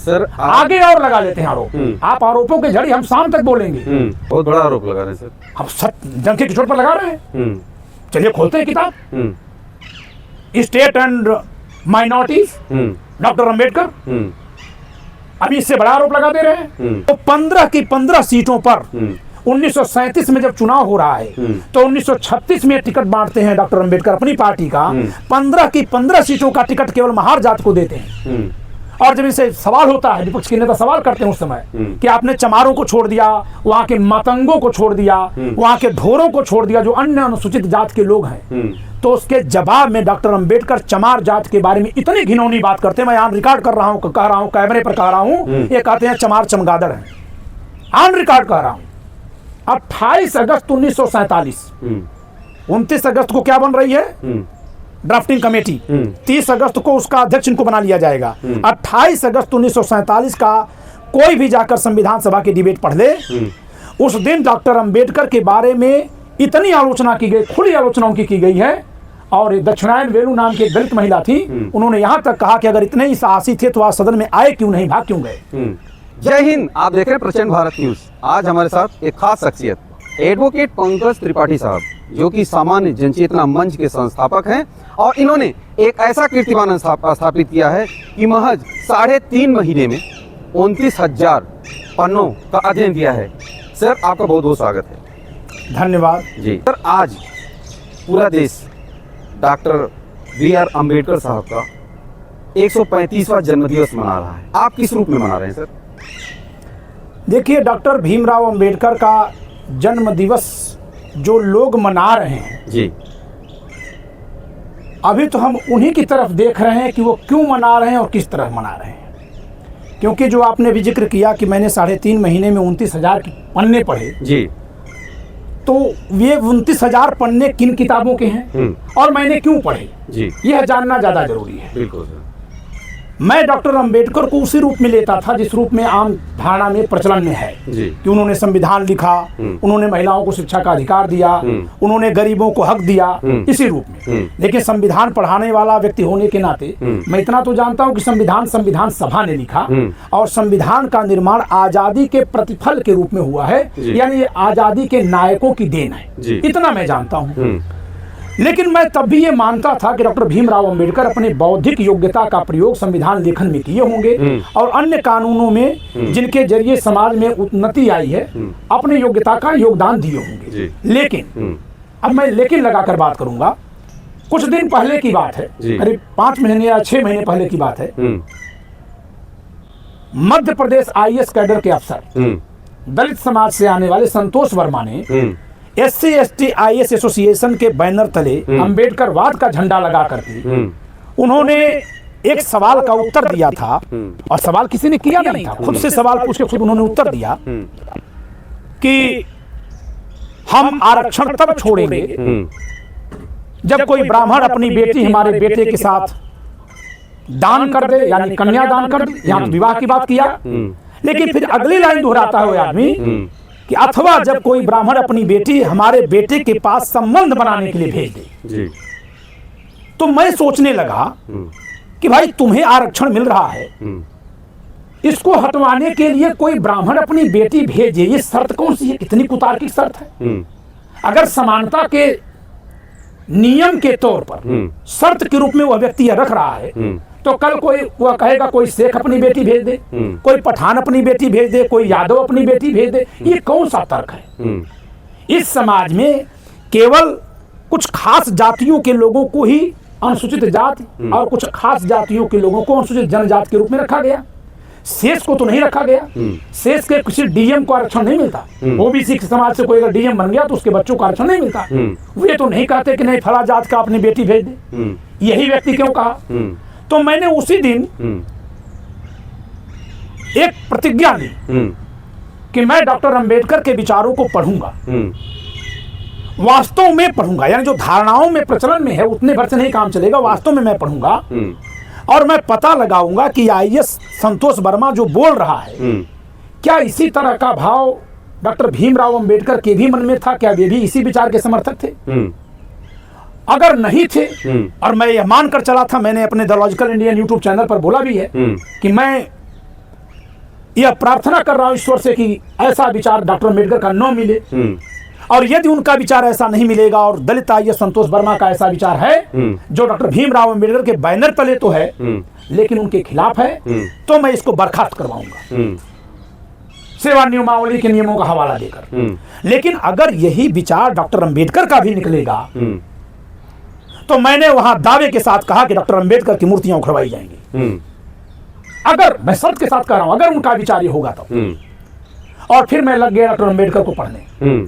Sir आगे और लगा लेते हैं आरोप। आप आरोपों के झड़ी हम शाम तक बोलेंगे। बहुत बड़ा आरोप लगा रहे हैं सर। हम जंग के किशोर पर लगा रहे हैं। चलिए खोलते हैं किताब, state and minorities, doctor Ambedkar. अभी इससे बड़ा आरोप लगा दे रहे हैं। तो 15 की 15 सीटों पर 1937 में जब चुनाव हो रहा है तो 1936 में टिकट बांटते हैं डॉक्टर अंबेडकर अपनी पार्टी का। 15 की 15 सीटों का टिकट केवल महार जात को देते हैं। और जब इनसे सवाल होता है, विपक्ष के नेता सवाल करते हैं उस समय कि आपने चमारों को छोड़ दिया, वहां के मतंगों को छोड़ दिया, वहां के ढोरों को छोड़ दिया जो अन्य अनुसूचित जात के लोग हैं। तो उसके जवाब में डॉक्टर अंबेडकर चमार जात के बारे में इतनी घिनौनी बात करते हैं, मैं यहाँ रिकॉर्ड कर रहा हूँ, कह रहा हूँ, कैमरे पर कह रहा हूँ, ये कहते हैं चमार चमगादड़ है। ऑन रिकॉर्ड कह रहा हूँ। 28 अगस्त 1947, 29 अगस्त को क्या बन रही है? Drafting committee. 30 अगस्त को उसका अध्यक्ष इनको बना लिया जाएगा। 28 अगस्त 1947 का कोई भी जाकर संविधान सभा की डिबेट पढ़ ले, उस दिन डॉक्टर अंबेडकर के बारे में इतनी आलोचना की गई, खुली आलोचना उनकी की गई है। और दक्षिणायन वेणु नाम की एक दलित महिला थी, उन्होंने यहां तक कहा कि अगर इतने ही साहसी थे तो आज सदन में आए क्यों नहीं, भाग क्यों गए। जय हिंद। आप देख रहे हैं प्रचंड भारत न्यूज। आज हमारे साथ एक खास शख्सियत एडवोकेट पंकज त्रिपाठी साहब, जो कि सामान्य जनचेतना मंच के संस्थापक हैं, और इन्होंने एक ऐसा कीर्तिमान स्थापित किया है कि महज 3.5 महीने में 29,000 पन्नों का अध्ययन किया है। सर आपका बहुत बहुत स्वागत है। धन्यवाद जी सर। आज पूरा देश डॉक्टर BR अम्बेडकर साहब का 135वां जन्मदिवस मना रहा है। आप किस रूप में मना रहे हैं सर? देखिए, डॉक्टर भीमराव अंबेडकर का जन्म दिवस जो लोग मना रहे हैं जी, अभी तो हम उन्हीं की तरफ देख रहे हैं कि वो क्यों मना रहे हैं और किस तरह मना रहे हैं। क्योंकि जो आपने भी जिक्र किया कि मैंने 3.5 महीने में 29,000 पन्ने पढ़े जी, तो ये 29,000 पन्ने किन किताबों के हैं और मैंने क्यों पढ़े जी, यह जानना ज्यादा जरूरी है। बिल्कुल सर। मैं डॉक्टर अंबेडकर को उसी रूप में लेता था जिस रूप में आम धारणा में प्रचलन में है जी। कि उन्होंने संविधान लिखा, उन्होंने महिलाओं को शिक्षा का अधिकार दिया, उन्होंने गरीबों को हक दिया, इसी रूप में। लेकिन संविधान पढ़ाने वाला व्यक्ति होने के नाते मैं इतना तो जानता हूं कि संविधान सभा ने लिखा और संविधान का निर्माण आजादी के प्रतिफल के रूप में हुआ है, यानी ये आजादी के नायकों की देन है, इतना मैं जानता हूँ। लेकिन मैं तब भी ये मानता था कि डॉक्टर भीमराव अंबेडकर अपने बौद्धिक योग्यता का प्रयोग संविधान लेखन में किए होंगे और अन्य कानूनों में जिनके जरिए समाज में उन्नति आई है अपने योग्यता का योगदान दिए होंगे। लेकिन अब मैं लेकिन लगाकर बात करूंगा। कुछ दिन पहले की बात है, करीब 5 महीने या 6 महीने पहले की बात है। मध्य प्रदेश IAS कैडर के अफसर, दलित समाज से आने वाले संतोष वर्मा ने SC ST IAS एसोसिएशन के बैनर तले अंबेडकर वाद का झंडा लगा करके उन्होंने एक सवाल का उत्तर दिया था। और सवाल किसी ने किया नहीं था, खुद से सवाल पूछ के खुद उन्होंने उत्तर दिया कि हम आरक्षण तब छोड़ेंगे जब कोई ब्राह्मण अपनी बेटी हमारे बेटे के साथ दान कर दे, यानी कन्या दान कर दे। यहाँ विवाह की बात किया, लेकिन फिर अगली लाइन दोहराता है आदमी कि अथवा जब कोई ब्राह्मण अपनी बेटी हमारे बेटे के पास संबंध बनाने के लिए भेज दे। तो मैं सोचने लगा कि भाई तुम्हें आरक्षण मिल रहा है, इसको हटवाने के लिए कोई ब्राह्मण अपनी बेटी भेजे, ये शर्त कौन सी है? कितनी कुतार्किक शर्त है। अगर समानता के नियम के तौर पर शर्त के रूप में वह व्यक्ति रख रहा है तो कल कोई वह कहेगा कोई शेख अपनी बेटी भेज दे, कोई पठान अपनी बेटी भेज दे, कोई यादव अपनी बेटी भेज दे। ये कौन सा तर्क है? इस समाज में केवल कुछ खास जातियों के लोगों को ही अनुसूचित जाति और कुछ खास जातियों के लोगों को अनुसूचित जनजाति के रूप में रखा गया, शेष को तो नहीं रखा गया। शेष के किसी डीएम को आरक्षण नहीं मिलता। ओबीसी समाज से कोई अगर डीएम बन गया तो उसके बच्चों को आरक्षण नहीं मिलता। वे तो नहीं कहते कि नहीं फला जात का अपनी बेटी भेज दे। यही व्यक्ति क्यों कहा? तो मैंने उसी दिन एक प्रतिज्ञा ली कि मैं डॉक्टर अंबेडकर के विचारों को पढ़ूंगा, वास्तव में पढ़ूंगा, यानी जो धारणाओं में प्रचलन में है उतने भर से नहीं काम चलेगा, वास्तव में मैं पढ़ूंगा और मैं पता लगाऊंगा कि IAS संतोष वर्मा जो बोल रहा है क्या इसी तरह का भाव डॉक्टर भीमराव अंबेडकर के भी मन में था? क्या वे भी इसी विचार के समर्थक थे? अगर नहीं थे, और मैं यह मानकर चला था, मैंने अपने the logical Indian YouTube channel पर बोला भी है कि मैं यह प्रार्थना कर रहा हूं ईश्वर से कि ऐसा विचार डॉक्टर अम्बेडकर का न मिले, और यदि उनका विचार ऐसा नहीं मिलेगा और दलित आईएएस संतोष वर्मा का ऐसा विचार है जो डॉक्टर भीमराव अम्बेडकर के बैनर तले तो है लेकिन उनके खिलाफ है, तो मैं इसको बर्खास्त करवाऊंगा सेवा नियमावली के नियमों का हवाला देकर। लेकिन अगर यही विचार डॉक्टर अम्बेडकर का भी निकलेगा तो मैंने वहां दावे के साथ कहा कि डॉक्टर अम्बेडकर की मूर्तियां उखड़वाई जाएंगी। अगर मैं शर्त के साथ कह रहा हूं अगर उनका विचार ये होगा तो। और फिर मैं लग गया डॉक्टर अम्बेडकर को पढ़ने।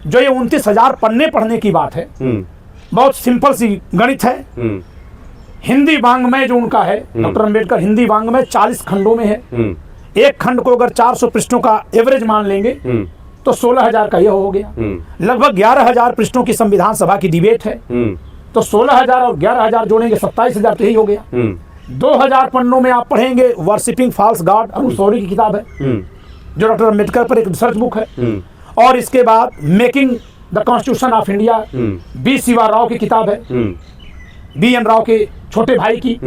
जो ये 29,000 पन्ने पढ़ने की बात है, बहुत सिंपल सी गणित है। हिंदी वांग्मय जो उनका है, डॉक्टर अम्बेडकर हिंदी वांग्मय 40 खंडों में है। एक खंड को अगर 400 पृष्ठों का एवरेज मान लेंगे तो 16,000 का यह हो गया। लगभग 11,000 पृष्ठों की संविधान सभा की डिबेट है, तो 16,000 और 11,000 जोड़ेंगे 27,000 तो यही हो गया। 2,000 पन्नों में आप पढ़ेंगे वर्शिपिंग फॉल्स गॉड अनुसौरी की किताब है जो डॉक्टर अम्बेडकर पर एक रिसर्च बुक है। और इसके बाद making the Constitution of India B Shiva Rao की किताब है, बी एन राव के छोटे भाई की,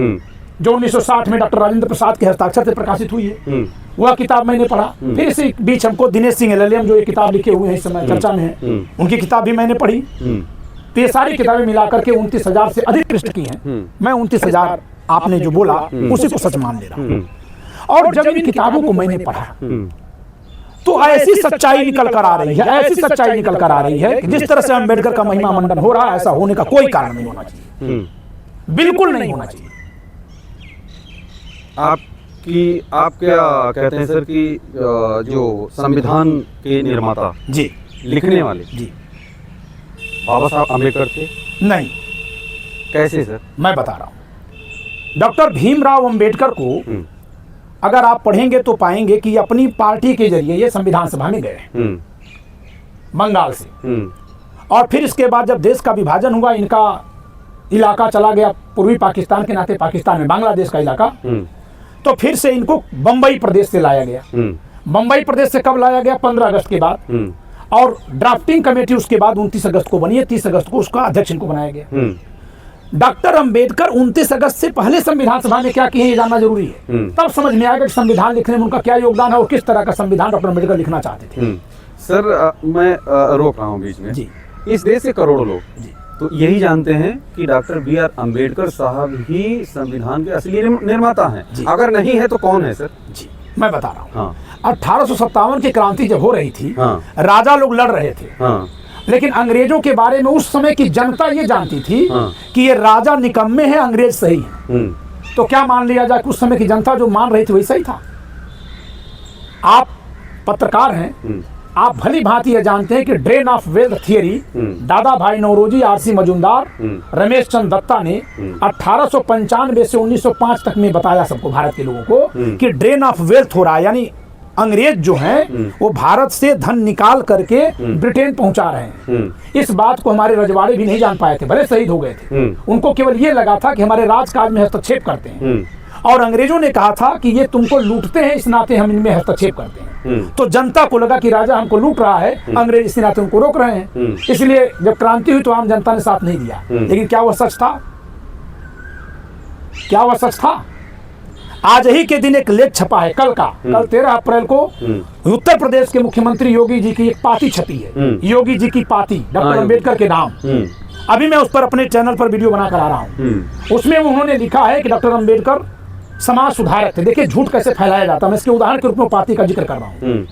जो 1960 में डॉक्टर राजेंद्र प्रसाद के हस्ताक्षर से प्रकाशित हुई है। वह किताब मैंने पढ़ा। फिर इसी बीच हमको दिनेश सिंह LLM जो ये किताब लिखे हुए हैं इस समय चर्चा में है, उनकी किताब भी मैंने पढ़ी। तो ये सारी किताबें मिलाकर के 29,000 से अधिक पृष्ठ की हैं। मैं 29,000 आपने जो बोला उसी को सच मान ले रहा हूं। और जब इन किताबों को मैंने पढ़ा तो ऐसी सच्चाई निकल कर आ रही है, ऐसी सच्चाई निकल कर आ रही है कि जिस तरह से अम्बेडकर का महिमा मंडन हो रहा है ऐसा होने का कोई कारण नहीं होना चाहिए, बिल्कुल नहीं होना चाहिए। आप क्या कहते हैं सर कि जो संविधान के निर्माता जी लिखने वाले जी बाबा साहब अम्बेडकर थे? नहीं। कैसे सर? मैं बता रहा हूं। डॉक्टर भीमराव अम्बेडकर को अगर आप पढ़ेंगे तो पाएंगे कि अपनी पार्टी के जरिए ये संविधान सभा में गए बंगाल से। और फिर इसके बाद जब देश का विभाजन हुआ, इनका इलाका चला गया पूर्वी पाकिस्तान के नाते पाकिस्तान में, बांग्लादेश का इलाका, तो फिर से इनको बंबई प्रदेश से लाया गया। बंबई प्रदेश से कब लाया गया? 15 अगस्त के बाद। और ड्राफ्टिंग कमेटी उसके बाद 29 अगस्त को बनी है, 30 अगस्त को उसका अध्यक्ष इनको बनाया गया। डॉक्टर अम्बेडकर 29 अगस्त से पहले संविधान सभा में क्या किए ये जानना जरूरी है, तब समझ में आएगा कि संविधान लिखने में उनका क्या योगदान है और किस तरह का संविधान डॉक्टर अम्बेडकर लिखना चाहते थे। सर मैं रोक रहा हूँ बीच में। जी। इस देश के करोड़ों लोग तो यही जानते हैं कि डॉक्टर BR अम्बेडकर साहब ही संविधान के असली निर्माता हैं। अगर नहीं है तो कौन है सर? जी मैं बता रहा हूँ। हाँ। 1857 की क्रांति जब हो रही थी, हाँ। राजा लोग लड़ रहे थे, हाँ। लेकिन अंग्रेजों के बारे में उस समय की जनता ये जानती थी, हाँ। कि ये राजा निकम्मे हैं, अंग्रेज सही है। तो क्या मान लिया जाए कि उस समय की जनता जो मान रही थी वही सही था? आप पत्रकार हैं, आप भली भांति ये जानते हैं कि ड्रेन ऑफ वेल्थ थियरी दादा भाई नौरोजी, RC मजूमदार, रमेश चंद्र दत्ता ने 1895 से 1905 तक में बताया सबको, भारत के लोगों को, कि ड्रेन ऑफ वेल्थ हो रहा है, यानी अंग्रेज जो हैं वो भारत से धन निकाल करके ब्रिटेन पहुंचा रहे हैं। इस बात को हमारे रजवाड़े भी नहीं जान पाए थे, भले शहीद हो गए थे। उनको केवल ये लगा था कि हमारे राजकाज में हस्तक्षेप करते हैं, और अंग्रेजों ने कहा था कि ये तुमको लूटते हैं, इस नाते हम इनमें हस्तक्षेप करते हैं। तो जनता को लगा कि राजा हमको लूट रहा है, अंग्रेज इसी नाते उनको रोक रहे हैं। इसलिए जब क्रांति हुई तो आम जनता ने साथ नहीं दिया। लेकिन क्या वह सच था? क्या वह सच था? आज ही के दिन एक लेख छपा है, कल 13 अप्रैल को उत्तर प्रदेश के मुख्यमंत्री योगी जी की एक पाती छपी है, योगी जी की पाती डॉक्टर अम्बेडकर के नाम। अभी मैं उस पर अपने चैनल पर वीडियो बना कर आ रहा हूँ। उसमें उन्होंने लिखा है कि डॉक्टर अम्बेडकर समाज सुधारक थे। देखिए झूठ कैसे फैलाया जाता है, मैं इसके उदाहरण के रूप में पार्टी का जिक्र कर रहा हूँ।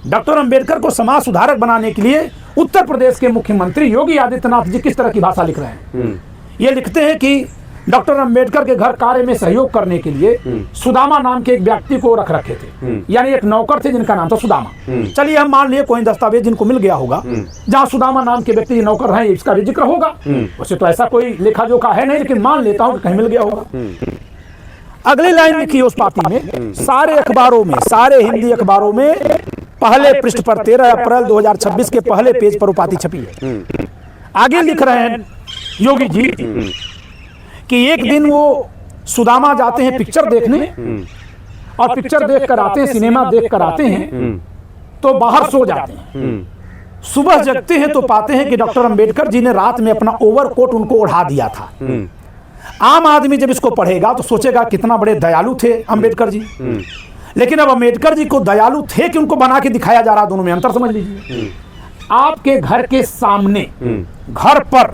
डॉक्टर अम्बेडकर को समाज सुधारक बनाने के लिए उत्तर प्रदेश के मुख्यमंत्री योगी आदित्यनाथ जी किस तरह की भाषा लिख रहे हैं? ये लिखते हैं कि डॉक्टर अम्बेडकर के घर कार्य में सहयोग करने के लिए सुदामा नाम के एक व्यक्ति को रख रखे थे, यानी एक नौकर थे जिनका नाम था सुदामा। चलिए हम मान लिए कोई दस्तावेज जिनको मिल गया होगा जहाँ सुदामा नाम के व्यक्ति नौकर हैं, इसका भी जिक्र होगा। वैसे तो ऐसा कोई लेखा जोखा है नहीं, लेकिन मान लेता हूँ कहीं मिल गया होगा। अगली लाइन लिखी उस पाती में, सारे अखबारों में, सारे हिंदी अखबारों में पहले पृष्ठ पर 13 अप्रैल 2026 के पहले पेज पर उपाधि छपी है। आगे लिख रहे हैं योगी जी कि एक दिन वो सुदामा जाते हैं पिक्चर देखने, और पिक्चर देख कर आते हैं, सिनेमा देख कर आते हैं, तो बाहर सो जाते हैं। सुबह जगते हैं तो पाते हैं कि डॉक्टर अम्बेडकर जी ने रात में अपना ओवरकोट उनको ओढ़ा दिया था। आम आदमी जब इसको पढ़ेगा तो सोचेगा कितना बड़े दयालु थे अम्बेडकर जी, लेकिन अब अम्बेडकर जी को दयालु थे कि उनको बना के दिखाया जा रहा, दोनों में अंतर समझ लीजिए। आपके घर के सामने घर पर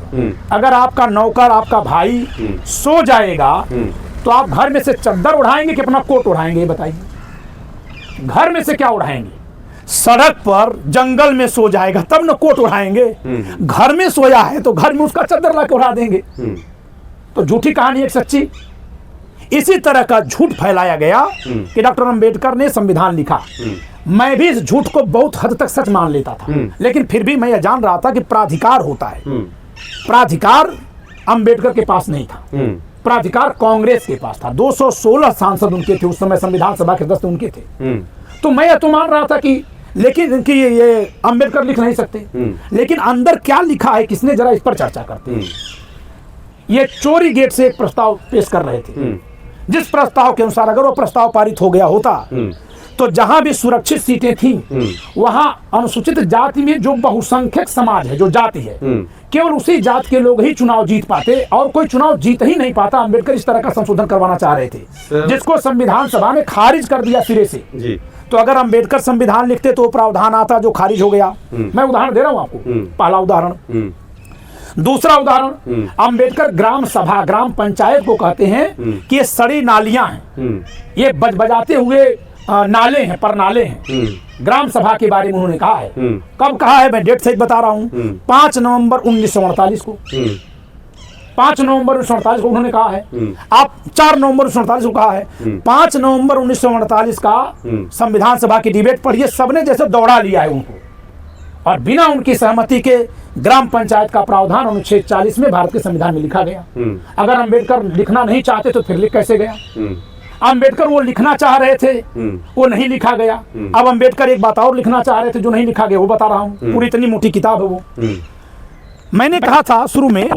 अगर आपका नौकर आपका भाई सो जाएगा तो आप घर में से चद्दर उड़ाएंगे कि अपना कोट उड़ाएंगे, ये बताइए। घर में से क्या उड़ाएंगे? सड़क पर जंगल में सो जाएगा तब न कोट उड़ाएंगे। घर में सोया है तो घर में उसका चद्दर ला के उड़ा देंगे। तो झूठी कहानी एक सच्ची। इसी तरह का झूठ फैलाया गया कि डॉक्टर अंबेडकर ने संविधान लिखा। मैं भी इस झूठ को बहुत हद तक सच मान लेता था, लेकिन फिर भी मैं यह जान रहा था कि प्राधिकार होता है। प्राधिकार अंबेडकर के पास नहीं था, प्राधिकार कांग्रेस के पास था। 216 सांसद उनके थे उस समय, संविधान सभा के सदस्य उनके थे। तो मैं तो मान रहा था कि लेकिन कि ये अंबेडकर लिख नहीं सकते, लेकिन अंदर क्या लिखा है किसने, जरा इस पर चर्चा करते हैं। ये चोरी गेट से एक प्रस्ताव पेश कर रहे थे, जिस प्रस्ताव के अनुसार अगर वो प्रस्ताव पारित हो गया होता तो जहां भी सुरक्षित सीटें थी वहां अनुसूचित जाति में जो बहुसंख्यक समाज है, जो जाति है, केवल उसी जात के लोग ही चुनाव जीत पाते और कोई चुनाव जीत ही नहीं पाता। अंबेडकर इस तरह का संशोधन करवाना चाह रहे थे जिसको संविधान सभा ने खारिज कर दिया सिरे से। तो अगर अंबेडकर संविधान लिखते तो प्रावधान आता जो खारिज हो गया। मैं उदाहरण दे रहा हूं आपको, पहला उदाहरण। दूसरा उदाहरण, अंबेडकर ग्राम सभा, ग्राम पंचायत को कहते हैं कि ये सड़ी नालियां हैं, ये बजाते हुए नाले हैं, पर नाले हैं। ग्राम सभा के बारे में उन्होंने कहा है। कब कहा है, मैं डेट सही बता रहा हूं, 5 नवंबर 1948 को। 5 नवंबर 1948 को उन्होंने कहा है। आप 4 नवंबर 1948 को कहा है। 5 नवंबर 1948 का संविधान सभा की डिबेट पढ़िए, सबने जैसे दौड़ा लिया है उनको, और बिना उनकी सहमति के ग्राम पंचायत का प्रावधान अनुच्छेद 40 में भारत के संविधान में लिखा गया। अगर अंबेडकर लिखना नहीं चाहते तो फिर लिख कैसे गया? अंबेडकर वो लिखना चाह रहे थे, वो नहीं लिखा गया। अब अंबेडकर एक बात और लिखना चाह रहे थे जो नहीं लिखा गया, वो बता रहा हूं। पूरी इतनी मोटी किताब है वो। मैंने कहा था शुरू में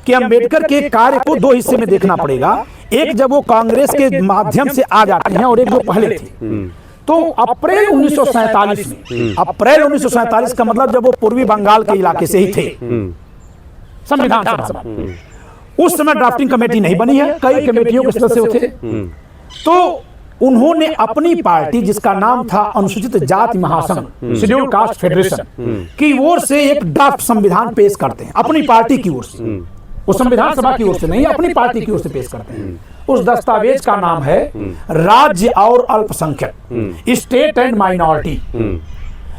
कि अंबेडकर के कार्य को 2 हिस्से में देखना पड़ेगा। एक जब वो कांग्रेस के माध्यम से आ जाते हैं और एक जो पहले थे। तो अप्रैल 1947 में, अप्रैल 1947 का मतलब जब वो पूर्वी बंगाल के इलाके से ही थे संविधान सभा, उस समय ड्राफ्टिंग कमेटी नहीं बनी है, कई कमेटियों के सदस्य थे। तो उन्होंने अपनी पार्टी जिसका नाम था अनुसूचित जाति महासंघ, शेड्यूल्ड कास्ट फेडरेशन की ओर से एक ड्राफ्ट संविधान पेश करते हैं, अपनी पार्टी की ओर से। वो संविधान सभा की ओर से नहीं, अपनी पार्टी की ओर से पेश करते हैं। उस दस्तावेज का नाम है राज्य और अल्पसंख्यक, स्टेट एंड माइनॉरिटी।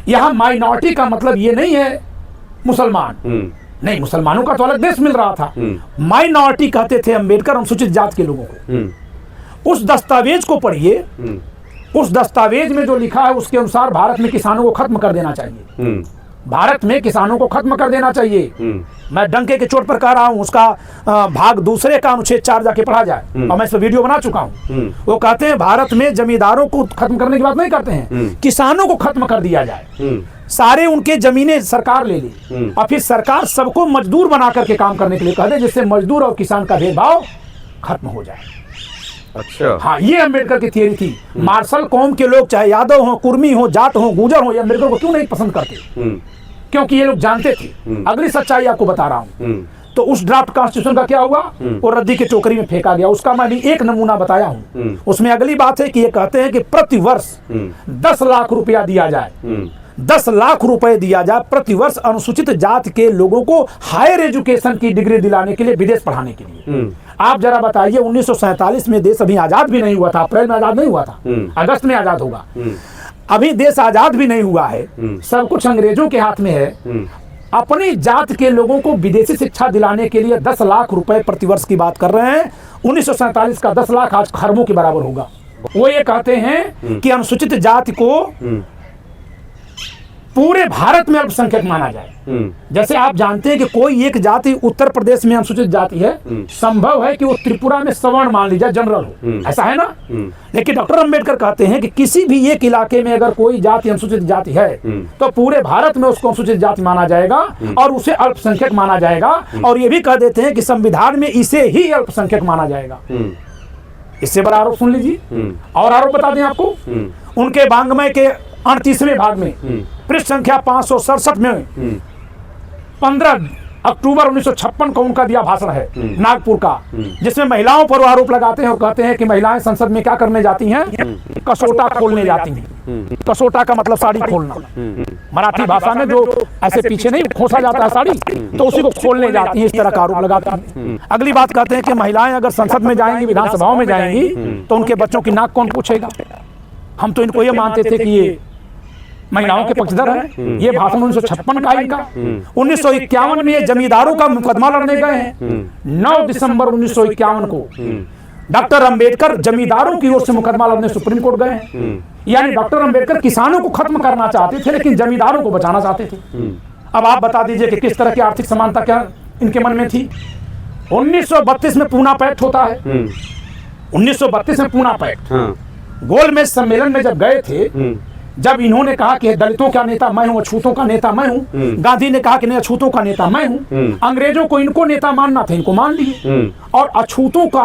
यहां माइनॉरिटी का मतलब ये नहीं है मुसलमान, नहीं, मुसलमानों का तो अलग देश मिल रहा था। माइनॉरिटी कहते थे अंबेडकर अनुसूचित जाति के लोगों को। उस दस्तावेज को पढ़िए, उस दस्तावेज में जो लिखा है उसके अनुसार भारत में किसानों को खत्म कर देना चाहिए। भारत में किसानों को खत्म कर देना चाहिए। मैं डंके के चोट पर कह रहा हूं, उसका भाग दूसरे का अनुच्छेद 4 जाके पढ़ा जाए, और मैं इस पर वीडियो बना चुका हूं। वो कहते हैं भारत में जमींदारों को खत्म करने की बात नहीं करते हैं, किसानों को खत्म कर दिया जाए। सारे उनके जमीनें सरकार ले ली और फिर सरकार सबको मजदूर बना करके काम करने के लिए कह दे, जिससे मजदूर और किसान का भेदभाव खत्म हो जाए। अच्छा, हाँ, ये अंबेडकर की थियरी थी। मार्शल कौम के लोग चाहे यादव हो, कुर्मी हो, जाट हो, गुजर हो, ये अंबेडकर को क्यों नहीं पसंद करते? क्योंकि ये लोग जानते थे। अगली सच्चाई आपको बता रहा हूं। तो उस ड्राफ्ट कॉन्स्टिट्यूशन का क्या हुआ? वो रद्दी के टोकरी में फेंका गया। उसका मैं भी एक नमूना बताया हूं। उसमें अगली बात है कि ये कहते हैं कि प्रति वर्ष 10 लाख रुपया दिया जाए, 10 लाख रुपए दिया जाए प्रति वर्ष अनुसूचित जाति के लोगों को हायर एजुकेशन की डिग्री दिलाने के लिए, विदेश पढ़ाने के लिए। आप जरा बताइए, 1947 में देश अभी आजाद भी नहीं हुआ था, अप्रैल में आजाद नहीं हुआ था, अगस्त में आजाद होगा। अभी देश आजाद भी नहीं हुआ है, सब कुछ अंग्रेजों के हाथ में है। अपनी जात के लोगों को विदेशी शिक्षा दिलाने के लिए 10 लाख रुपए प्रतिवर्ष की बात कर रहे हैं। 1947 का 10 लाख आज खरबों के बराबर होगा। वो ये कहते हैं कि अनुसूचित जाति को पूरे भारत में अल्पसंख्यक माना जाए। जैसे आप जानते हैं कि कोई एक जाति उत्तर प्रदेश में अनुसूचित जाति है, संभव है कि वो त्रिपुरा में सवर्ण मान लीजिए, जनरल हो, ऐसा है ना। लेकिन डॉक्टर अंबेडकर कहते हैं कि किसी भी एक इलाके में अगर कोई जाति अनुसूचित जाति है तो पूरे भारत में उसको अनुसूचित जाति माना जाएगा और उसे अल्पसंख्यक माना जाएगा। और ये भी कह देते हैं कि संविधान में इसे ही अल्पसंख्यक माना जाएगा। इससे बड़ा आरोप सुन लीजिए, और आरोप बता दें आपको। उनके वांग्मय के 38वें भाग में पृष्ठ संख्या 567 में 15 अक्टूबर 1956 को उनका दिया भाषण है नागपुर का, जिसमें महिलाओं पर आरोप लगाते हैं और कहते हैं कि महिलाएं संसद में क्या करने जाती हैं, कसोटा खोलने जाती हैं। कसोटा का मतलब साड़ी खोलना, मराठी भाषा में जो ऐसे पीछे नहीं खोसा जाता है साड़ी, तो उसी को खोलने जाती हैं, इस तरह का आरोप लगाते हैं। अगली बात कहते हैं कि महिलाएं अगर संसद में जाएंगी, विधानसभाओं में जाएंगी, तो उनके बच्चों की नाक कौन पूछेगा। हम तो इनको ये मानते थे कि ये महिलाओं के पक्षधर है। ये भाषण 1956 का इनका। 1951 में ये जमींदारों का मुकदमा लड़ने गए हैं। 9 दिसंबर 1951 को डॉक्टर अंबेडकर जमींदारों की ओर से मुकदमा लड़ने सुप्रीम कोर्ट गए हैं। यानी डॉक्टर अंबेडकर किसानों को खत्म करना चाहते थे, लेकिन जमींदारों को बचाना चाहते थे। अब आप बता दीजिए कि किस तरह की आर्थिक समानता क्या इनके मन में थी। 1932 में पूना पैक्ट होता है। 1932 में पूना पैक्ट, गोलमेज सम्मेलन में जब गए थे, जब इन्होंने कहा कि दलितों का नेता मैं हूं, अछूतों का नेता मैं हूं, गांधी ने कहा कि नहीं अछूतों का नेता मैं हूं। अंग्रेजों को इनको नेता मानना था, इनको मान लिए, और अछूतों का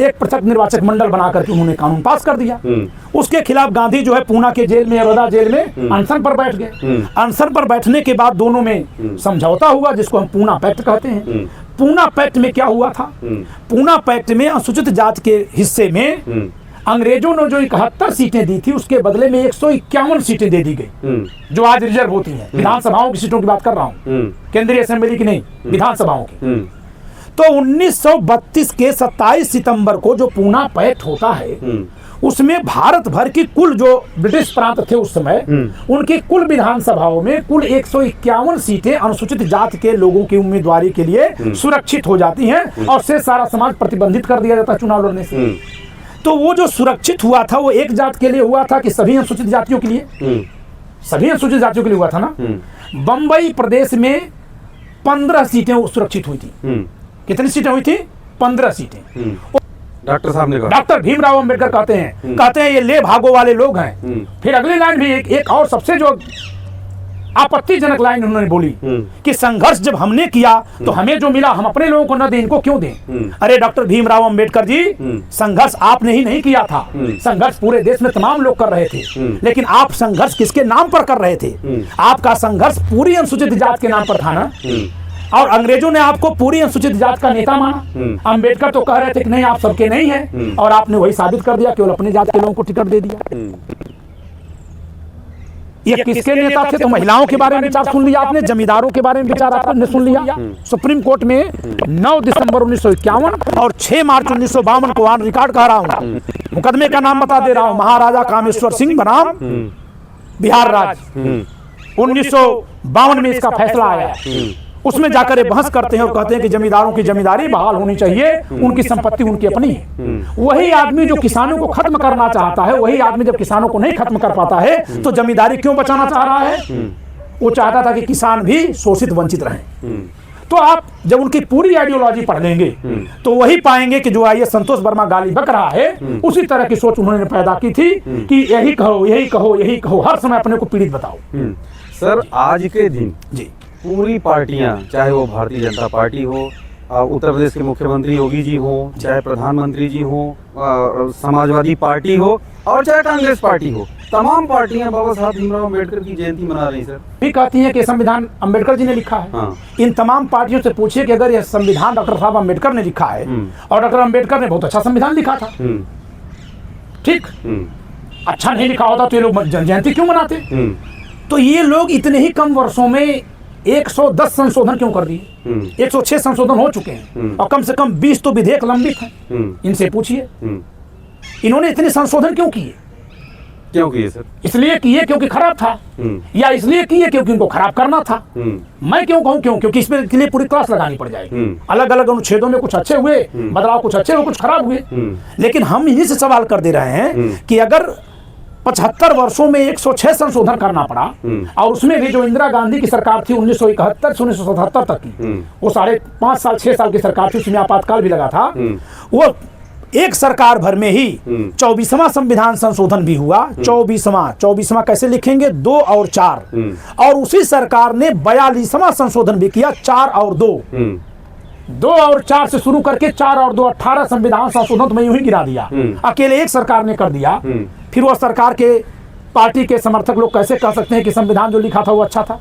एक पृथक निर्वाचक मंडल बना करके उन्होंने कानून पास कर दिया। उसके खिलाफ गांधी जो है पूना के जेल में, यरोदा जेल में अनशन पर बैठ गए। अनशन पर बैठने के बाद दोनों में समझौता हुआ, जिसको हम पूना पैक्ट कहते हैं। पूना पैक्ट में क्या हुआ था? पूना पैक्ट में अनुसूचित जाति के हिस्से में अंग्रेजों ने जो 71 सीटें दी थी, उसके बदले में 151 सीटें दे दी गई, जो आज रिजर्व होती हैं। विधानसभाओं की सीटों की बात कर रहा हूं, केंद्रीय असेंबली की नहीं, विधानसभाओं की। तो 1932 के 27 सितंबर को जो पूना पैक्ट होता है, उसमें भारत भर की कुल जो ब्रिटिश प्रांत थे उस समय, उनकी कुल विधानसभाओं में कुल 151 सीटें अनुसूचित जाति के लोगों की उम्मीदवारी के लिए सुरक्षित हो जाती हैं, और से सारा समाज प्रतिबंधित कर दिया जाता है चुनाव लड़ने से। तो वो जो सुरक्षित हुआ था, वो एक जात के लिए हुआ था कि सभी अनुसूचित जातियों के लिए? सभी अनुसूचित जातियों के लिए हुआ था ना। बंबई प्रदेश में 15 सीटें सुरक्षित हुई थी। कितनी सीटें हुई थी? 15 सीटें। डॉक्टर साहब ने कहा, डॉक्टर भीमराव अंबेडकर कहते हैं ये ले भागो वाले लोग हैं। फिर अगली लाइन भी एक और सबसे जो आपत्तिजनक लाइन उन्होंने बोली कि संघर्ष जब हमने किया तो हमें जो मिला हम अपने लोगों को न दें, इनको क्यों दें? अरे डॉक्टर भीमराव अंबेडकर जी, संघर्ष आपने ही नहीं किया था, संघर्ष पूरे देश में तमाम लोग कर रहे थे, लेकिन आप संघर्ष किसके नाम पर कर रहे थे? आपका संघर्ष पूरी अनुसूचित जाति के नाम पर था ना, और अंग्रेजों ने आपको पूरी अनुसूचित जाति का नेता माना। अंबेडकर तो कह रहे थे कि नहीं, आप सबके नहीं है, और आपने वही साबित कर दिया, केवल अपने जाति के लोगों को टिकट दे दिया। ये किसके नेता थे? तो महिलाओं के बारे में विचार सुन लिया आपने, जमींदारों के बारे में विचार आपने सुन लिया। सुप्रीम कोर्ट में 9 दिसंबर 1951 और 6 मार्च 1952 को ऑन रिकॉर्ड कह रहा हूं, मुकदमे का नाम बता दे रहा हूं, महाराजा कामेश्वर सिंह बनाम बिहार राज्य। 1952 में इसका फैसला आया। उसमें जाकर ये बहस करते हैं और कहते हैं कि जमींदारों की जमींदारी बहाल होनी चाहिए, उनकी संपत्ति उनकी अपनी है। वही आदमी जो किसानों को खत्म करना चाहता है, वही आदमी जब किसानों को नहीं खत्म कर पाता है, तो जमींदारी क्यों बचाना चाह रहा है? वो चाहता था कि किसान भी शोषित वंचित रहें। तो आप जब उनकी पूरी आइडियोलॉजी पढ़ लेंगे तो वही पाएंगे कि जो आइए संतोष वर्मा गाली बक रहा है, उसी तरह की सोच उन्होंने पैदा की थी कि यही कहो यही कहो यही कहो, हर समय अपने को पीड़ित बताओ। सर, आज के दिन जी पूरी पार्टियां, चाहे वो भारतीय जनता पार्टी हो, उत्तर प्रदेश के मुख्यमंत्री योगी जी हो, चाहे प्रधानमंत्री जी हो, समाजवादी पार्टी हो, और चाहे कांग्रेस पार्टी हो, तमाम पार्टियां बाबा साहब भीमराव अम्बेडकर की जयंती मना रही सर। भी कहती हैं कि संविधान अम्बेडकर जी ने लिखा है। हाँ। इन तमाम पार्टियों से पूछिए कि अगर यह संविधान डॉक्टर साहब अम्बेडकर ने लिखा है, और डॉक्टर अम्बेडकर ने बहुत अच्छा संविधान लिखा था, ठीक, अच्छा नहीं लिखा होता तो ये लोग जयंती क्यों मनाते? तो ये लोग इतने ही कम वर्षों में 110 संशोधन क्यों कर दिए? 106 संशोधन हो चुके हैं, और कम से कम 20 तो विधेयक लंबित हैं। इनसे पूछिए इन्होंने इतने संशोधन क्यों किए? क्यों किए सर? इसलिए किए क्योंकि खराब था, या इसलिए किए क्योंकि उनको खराब करना था? मैं क्यों कहूं क्यों? क्योंकि इसमें के लिए पूरी क्लास लगानी पड़ जाएगी। अलग अलग अनुच्छेदों में कुछ अच्छे हुए बदलाव, कुछ अच्छे हुए, कुछ खराब हुए। लेकिन हम इन्हीं से सवाल कर दे रहे हैं कि अगर 75 वर्षों में 106 संशोधन करना पड़ा, और उसमें भी जो इंदिरा गांधी की सरकार थी 1971 से 1977 तक की, वो 5.5 साल 6 साल की सरकार थी, उसमें आपातकाल भी लगा था, वो एक सरकार भर में ही 24वां संविधान संशोधन भी हुआ। 24वां कैसे लिखेंगे? 2 और 4, और उसी सरकार ने 42वां संशोधन भी किया, 4 और 2। 2 और 4 से शुरू करके 4 और 2 18 संविधान संशोधन तो मैं यूं ही गिरा दिया, अकेले एक सरकार ने कर दिया। फिर वो सरकार के पार्टी के समर्थक लोग कैसे कह सकते हैं कि संविधान जो लिखा था वो अच्छा था?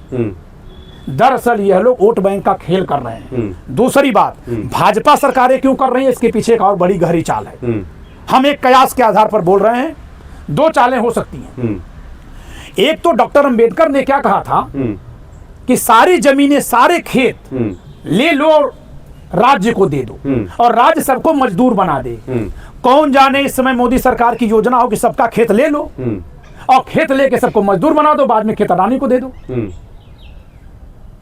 दरअसल यह लोग वोट बैंक का खेल कर रहे हैं। दूसरी बात, भाजपा सरकारें क्यों कर रही है, इसके पीछे एक और बड़ी गहरी चाल है। हम एक कयास के आधार पर बोल रहे हैं, दो चालें हो सकती हैं। एक तो डॉक्टर अंबेडकर ने क्या कहा था कि सारी जमीनें, सारे खेत ले लो और राज्य को दे दो, और राज्य सबको मजदूर बना दे। कौन जाने इस समय मोदी सरकार की योजना हो कि सबका खेत ले लो और खेत लेके सबको मजदूर बना दो, बाद में खेत अडानी को दे दो।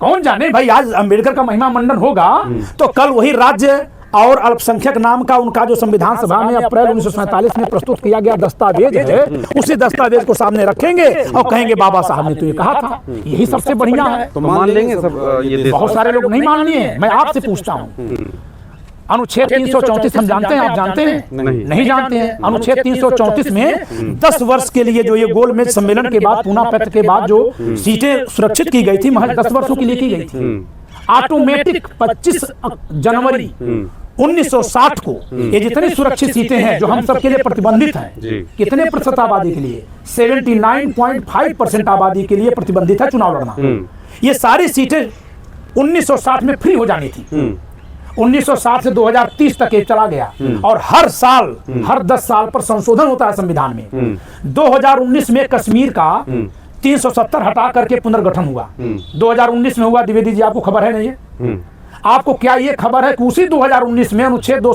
कौन जाने भाई, आज अंबेडकर का महिमा मंडन होगा तो कल वही राज्य और अल्पसंख्यक नाम का उनका जो संविधान सभा में अप्रैल 1947 में प्रस्तुत किया गया दस्तावेज है, उसी दस्तावेज को सामने रखेंगे और कहेंगे बाबा साहब ने तो ये कहा था, यही सबसे बढ़िया है। तो मान लेंगे सब ये बहुत सारे लोग नहीं मान लिए। मैं आपसे पूछता हूँ, अनुच्छेद 334 हम जानते हैं, आप जानते हैं? नहीं जानते हैं। अनुच्छेद 334 में 10 वर्ष के लिए जो ये गोलमेज सम्मेलन के बाद, पूना पत्र के बाद जो सीटें सुरक्षित की गई थी, महज 10 वर्षों के लिए की गई थी। ऑटोमेटिक 25 जनवरी 1960 को ये जितनी सुरक्षित सीटें हैं जो हम सबके लिए प्रतिबंधित हैं, कितने प्रतिशत आबादी के लिए? 79.5% आबादी के लिए प्रतिबंधित है चुनाव लड़ना। ये सारी सीटें 1960 में फ्री हो जानी थी। 1960 से 2030 तक ये चला गया और हर साल, हर 10 साल पर संशोधन होता है संविधान में। 2019 में कश्मीर का 370 हटा करके पुनर्गठन हुआ। 2019 में हुआ, द्विवेदी जी आपको खबर है नहीं है? आपको क्या ये खबर है कि उसी 2019 में अनुच्छेद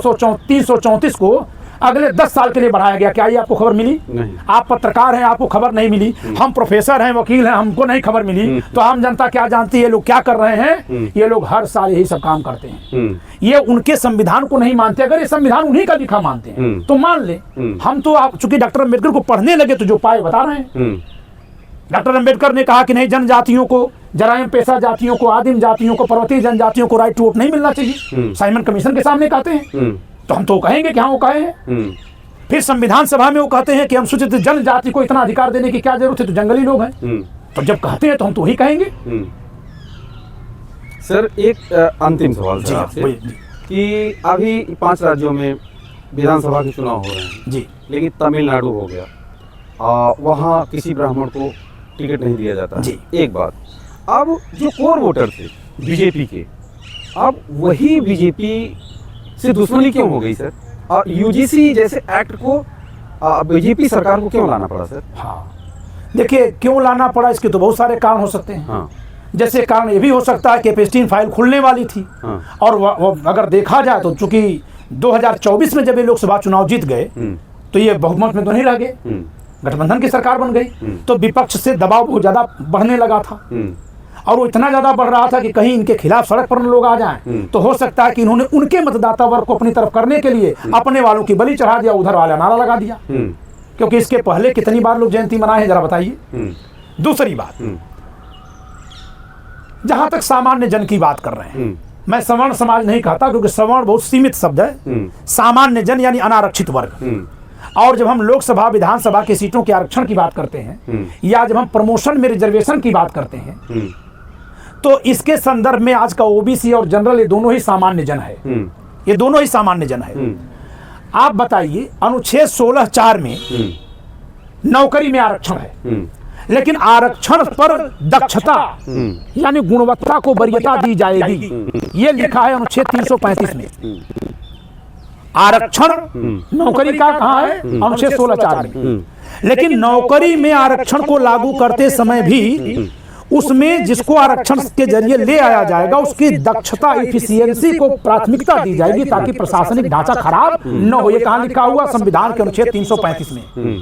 334 को अगले 10 साल के लिए बढ़ाया गया? क्या ये आपको खबर मिली? नहीं। आप पत्रकार हैं, आपको खबर नहीं मिली। हम प्रोफेसर हैं, वकील हैं, हमको नहीं खबर मिली। तो आम जनता क्या जानती है ये लोग क्या कर रहे हैं? ये लोग हर साल यही सब काम करते हैं। ये उनके संविधान को नहीं मानते। अगर ये संविधान उन्हीं का लिखा मानते हैं तो मान ले। हम तो आप चूंकि डॉक्टर अम्बेडकर को पढ़ने लगे तो जो पाए बता रहे हैं। डॉक्टर अम्बेडकर ने कहा कि नहीं, जनजातियों को, जराइम पेशा जातियों को, आदिम जातियों को, पर्वतीय जनजातियों को राइट टू वोट नहीं मिलना चाहिए। साइमन कमीशन के सामने कहते हैं, तो हम तो कहेंगे कि हाँ वो कहे हैं। फिर संविधान सभा में वो कहते हैं कि अनुसूचित जनजाति को इतना अधिकार देने की क्या जरूरत है, तो जंगली लोग हैं। तो जब कहते हैं तो हम तो वही कहेंगे। सर एक अंतिम सवाल सर आपसे कि अभी 5 राज्यों में विधानसभा के चुनाव हो रहे हैं जी, लेकिन तमिलनाडु हो गया, वहाँ किसी ब्राह्मण को टिकट नहीं दिया जाता जी। एक बात, अब जो कोर वोटर थे बीजेपी के, अब वही बीजेपी से दुश्मनी क्यों हो गई सर? और यूजीसी जैसे एक्ट को बीजेपी सरकार को क्यों लाना पड़ा सर? हाँ, देखिए क्यों लाना पड़ा, इसके तो बहुत सारे कारण हो सकते हैं। हाँ। जैसे कारण ये भी हो सकता है कि पेस्टीन फाइल खुलने वाली थी। हाँ। और अगर देखा जाए तो चूंकि 2024 में जब ये लोकसभा चुनाव जीत गए तो ये बहुमत में तो नहीं रह गए, गठबंधन की सरकार बन गई, तो विपक्ष से दबाव बहुत ज्यादा बढ़ने लगा था। और वो इतना ज्यादा बढ़ रहा था कि कहीं इनके खिलाफ सड़क पर लोग आ जाएं, तो हो सकता है कि इन्होंने उनके मतदाता वर्ग को अपनी तरफ करने के लिए अपने वालों की बलि चढ़ा दिया, उधर वाला नारा लगा दिया। क्योंकि इसके पहले कितनी बार लोग जयंती मनाए हैं, जरा बताइए। दूसरी बात, जहां तक सामान्य जन की बात कर रहे हैं, मैं सवर्ण समाज नहीं कहता क्योंकि सवर्ण बहुत सीमित शब्द है। सामान्य जन यानी अनारक्षित वर्ग। और जब हम लोकसभा विधानसभा की सीटों के आरक्षण की बात करते हैं या जब हम प्रमोशन में रिजर्वेशन की बात करते हैं, तो इसके संदर्भ में आज का ओबीसी और जनरल ये दोनों ही सामान्य जन है। ये दोनों ही सामान्य जन है। आप बताइए, अनुच्छेद 16(4) में नौकरी में आरक्षण है, लेकिन आरक्षण पर दक्षता यानी गुणवत्ता को वरीयता दी जाएगी, ये लिखा है अनुच्छेद 335 में। आरक्षण नौकरी का कहाँ है? अनुच्छेद 16(4) में। लेकिन नौकरी में आरक्षण को लागू करते समय भी उसमें जिसको आरक्षण के जरिए ले आया जाएगा उसकी दक्षता, इफिशियंसी को प्राथमिकता दी जाएगी ताकि प्रशासनिक ढांचा खराब न हो। ये कहाँ लिखा हुआ? संविधान के अनुच्छेद 335 में।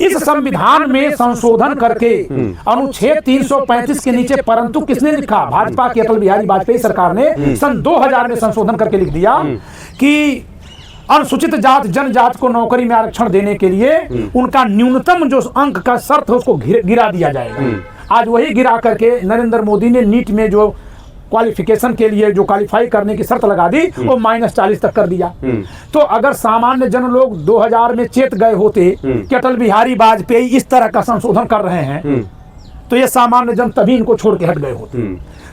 इस संविधान में संशोधन करके अनुच्छेद 335 के नीचे परंतु किसने लिखा? भाजपा की अटल बिहारी वाजपेयी सरकार ने सन 2000 में संशोधन करके लिख दिया कि अनुसूचित जात जनजात को नौकरी में आरक्षण देने के लिए उनका न्यूनतम जो अंक का शर्त है उसको गिरा दिया जाएगा। आज वही गिरा करके नरेंद्र मोदी ने नीट में जो क्वालिफिकेशन के लिए जो क्वालिफाई करने की शर्त लगा दी वो -40 तक कर दिया। तो अगर सामान्य जन लोग 2000 में चेत गए होते कि अटल बिहारी वाजपेयी इस तरह का संशोधन कर रहे हैं, तो ये सामान्य जन तभी इनको छोड़ के हट गए होते।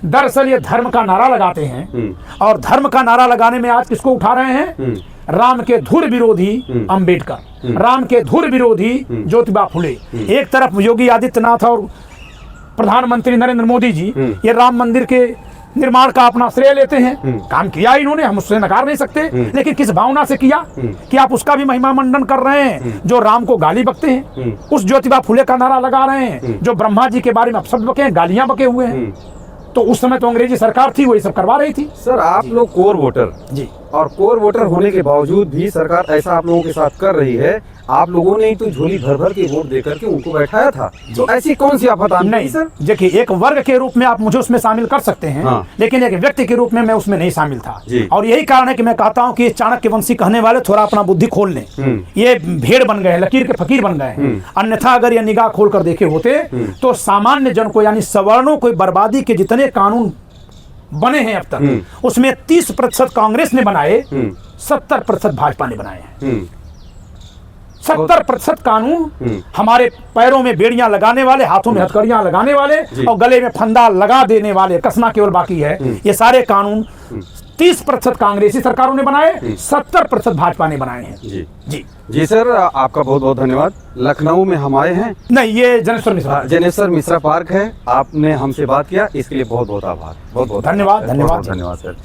दरअसल ये धर्म का नारा लगाते हैं, और धर्म का नारा लगाने में आज किसको उठा रहे हैं? राम के धुर विरोधी अंबेडकर, राम के धुर विरोधी ज्योतिबा फुले। एक तरफ योगी आदित्यनाथ और प्रधानमंत्री नरेंद्र मोदी जी ये राम मंदिर के निर्माण का अपना श्रेय लेते हैं। काम किया इन्होंने, हम उससे नकार नहीं सकते, लेकिन किस भावना से किया कि आप उसका भी महिमा मंडन कर रहे हैं, जो राम को गाली बकते हैं, उस ज्योतिबा फुले का नारा लगा रहे हैं, जो ब्रह्मा जी के बारे में अपशब्द बके हैं, गालियां बके हुए हैं। तो उस समय तो अंग्रेजी सरकार थी, वही सब करवा रही थी। सर आप लोग कोर वोटर जी, और कोर वोटर होने के बावजूद भी सरकार ऐसा आप लोगों के साथ कर रही है। आप लोगों ने ही तो झोली भर भर के वोट देकर के उनको बैठाया था, तो ऐसी कौन सी आफत आनी नहीं सर? देखिए, एक वर्ग के रूप में आप मुझे उसमें शामिल कर सकते हैं, हाँ। लेकिन एक व्यक्ति के रूप में मैं उसमें नहीं शामिल था। जी। और यही कारण है कि मैं कहता हूं कि चाणक्यवंशी कहने वाले थोड़ा अपना बुद्धि खोल लें। ये भेड़ बन गए हैं, लकीर के फकीर बन गए हैं। अन्यथा अगर ये निगाह खोल कर देखे होते तो सामान्य जन को यानी सवर्णों को बर्बादी के जितने कानून बने हैं अब तक, उसमें 30% कांग्रेस ने बनाए, 70% भाजपा ने बनाए हैं। 70% कानून हमारे पैरों में बेड़ियां लगाने वाले, हाथों में हथकड़ियां लगाने वाले और गले में फंदा लगा देने वाले, कसना केवल बाकी है। ये सारे कानून 30% कांग्रेसी सरकारों ने बनाए, 70% भाजपा ने बनाए हैं। जी जी जी सर, आपका बहुत बहुत धन्यवाद। लखनऊ में हम आए हैं, नहीं, ये जनेश्वर मिश्रा जनेश्वर मिश्रा पार्क है, आपने हमसे बात किया, इसके लिए बहुत बहुत आभार। बहुत बहुत धन्यवाद। धन्यवाद सर।